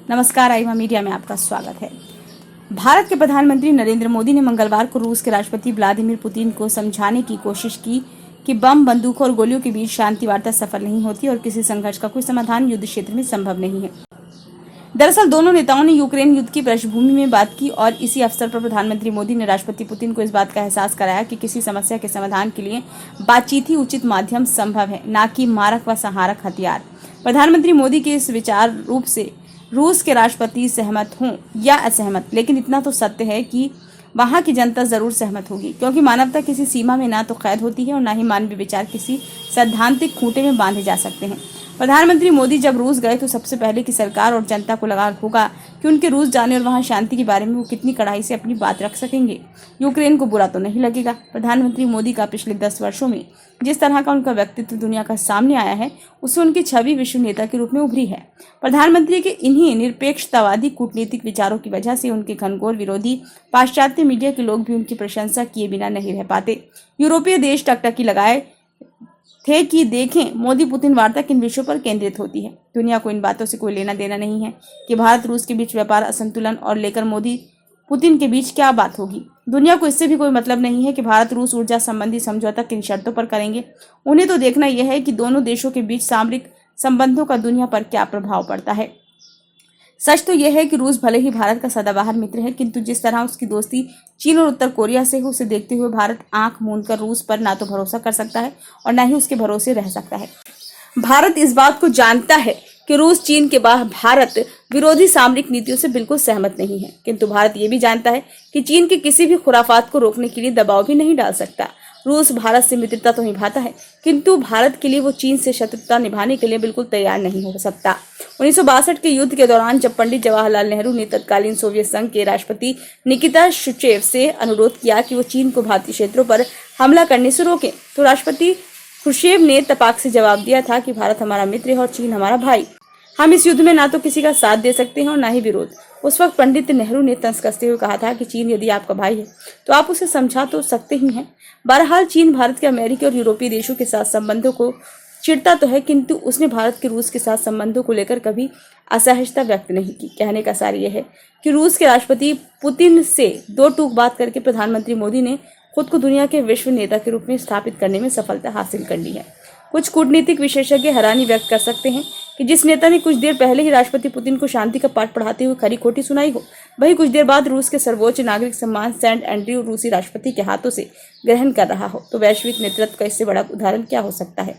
नमस्कार, आईमा मीडिया में आपका स्वागत है। भारत के प्रधानमंत्री नरेंद्र मोदी ने मंगलवार को रूस के राष्ट्रपति व्लादिमीर पुतिन को समझाने की कोशिश की कि बम, बंदूकों और गोलियों के बीच शांति वार्ता सफल नहीं होती और किसी संघर्ष का कोई समाधान युद्ध क्षेत्र में संभव नहीं है। दरअसल दोनों नेताओं ने यूक्रेन युद्ध की पृष्ठभूमि में बात की और इसी अवसर पर प्रधानमंत्री मोदी ने राष्ट्रपति पुतिन को इस बात का एहसास कराया कि किसी समस्या के समाधान के लिए बातचीत ही उचित माध्यम संभव है, न कि मारक व संहारक हथियार। प्रधानमंत्री मोदी के इस विचार रूप से रूस के राष्ट्रपति सहमत हों या असहमत, लेकिन इतना तो सत्य है कि वहां की जनता जरूर सहमत होगी, क्योंकि मानवता किसी सीमा में ना तो कैद होती है और ना ही मानवीय विचार किसी सैद्धांतिक खूंटे में बांधे जा सकते हैं। प्रधानमंत्री मोदी जब रूस गए तो सबसे पहले की सरकार और जनता को लगा होगा कि उनके रूस जाने और वहां शांति के बारे में वो कितनी कड़ाई से अपनी बात रख सकेंगे। यूक्रेन को बुरा तो नहीं लगेगा। प्रधानमंत्री मोदी का पिछले 10 वर्षों में जिस तरह का उनका व्यक्तित्व दुनिया का सामने आया है, उससे उनकी छवि विश्व नेता के रूप में उभरी है। प्रधानमंत्री के इन्हीं निरपेक्षतावादी कूटनीतिक विचारों की वजह से उनके घनघोर विरोधी पाश्चात्य मीडिया के लोग भी उनकी प्रशंसा किए बिना नहीं रह पाते। यूरोपीय देश टकटकी लगाए थे कि देखें मोदी पुतिन वार्ता किन विषयों पर केंद्रित होती है। दुनिया को इन बातों से कोई लेना देना नहीं है कि भारत रूस के बीच व्यापार असंतुलन और लेकर मोदी पुतिन के बीच क्या बात होगी। दुनिया को इससे भी कोई मतलब नहीं है कि भारत रूस ऊर्जा संबंधी समझौता किन शर्तों पर करेंगे। उन्हें तो देखना यह है कि दोनों देशों के बीच सामरिक संबंधों का दुनिया पर क्या प्रभाव पड़ता है। सच तो यह है कि रूस भले ही भारत का सदाबहार मित्र है, किंतु जिस तरह उसकी दोस्ती चीन और उत्तर कोरिया से है, उसे देखते हुए भारत आंख मूंदकर रूस पर ना तो भरोसा कर सकता है और ना ही उसके भरोसे रह सकता है। भारत इस बात को जानता है कि रूस चीन के बाद भारत विरोधी सामरिक नीतियों से बिल्कुल सहमत नहीं है, किंतु भारत ये भी जानता है कि चीन के किसी भी खुराफात को रोकने के लिए दबाव भी नहीं डाल सकता। रूस भारत से मित्रता तो निभाता है, किंतु भारत के लिए वो चीन से शत्रुता निभाने के लिए बिल्कुल तैयार नहीं हो सकता। 1962 के युद्ध के दौरान जब पंडित जवाहरलाल नेहरू ने तत्कालीन सोवियत संघ के राष्ट्रपति निकिता शुचेव से अनुरोध किया कि वो चीन को भारतीय क्षेत्रों पर हमला करने से रोकें, तो राष्ट्रपति खुर्शीव ने तपाक से जवाब दिया था कि भारत हमारा मित्र है और चीन हमारा भाई। हम इस युद्ध में ना तो किसी का साथ दे सकते हैं और ना ही विरोध। उस वक्त पंडित नेहरू ने तंज कसते हुए कहा था कि चीन यदि आपका भाई है तो आप उसे समझा तो सकते ही हैं। बहरहाल चीन भारत के अमेरिकी और यूरोपीय देशों के साथ संबंधों को चिढ़ता तो है, किंतु उसने भारत के रूस के साथ संबंधों को लेकर कभी असहजता व्यक्त नहीं की। कहने का सार यह है कि रूस के राष्ट्रपति पुतिन से दो टूक बात करके प्रधानमंत्री मोदी ने खुद को दुनिया के विश्व नेता के रूप में स्थापित करने में सफलता हासिल कर ली है। कुछ कूटनीतिक विशेषज्ञ हैरानी व्यक्त कर सकते हैं कि जिस नेता ने कुछ देर पहले ही राष्ट्रपति पुतिन को शांति का पाठ पढ़ाते हुए खरी खोटी सुनाई हो, वही कुछ देर बाद रूस के सर्वोच्च नागरिक सम्मान सेंट एंड्रयू रूसी राष्ट्रपति के हाथों से ग्रहण कर रहा हो, तो वैश्विक नेतृत्व का इससे बड़ा उदाहरण क्या हो सकता है।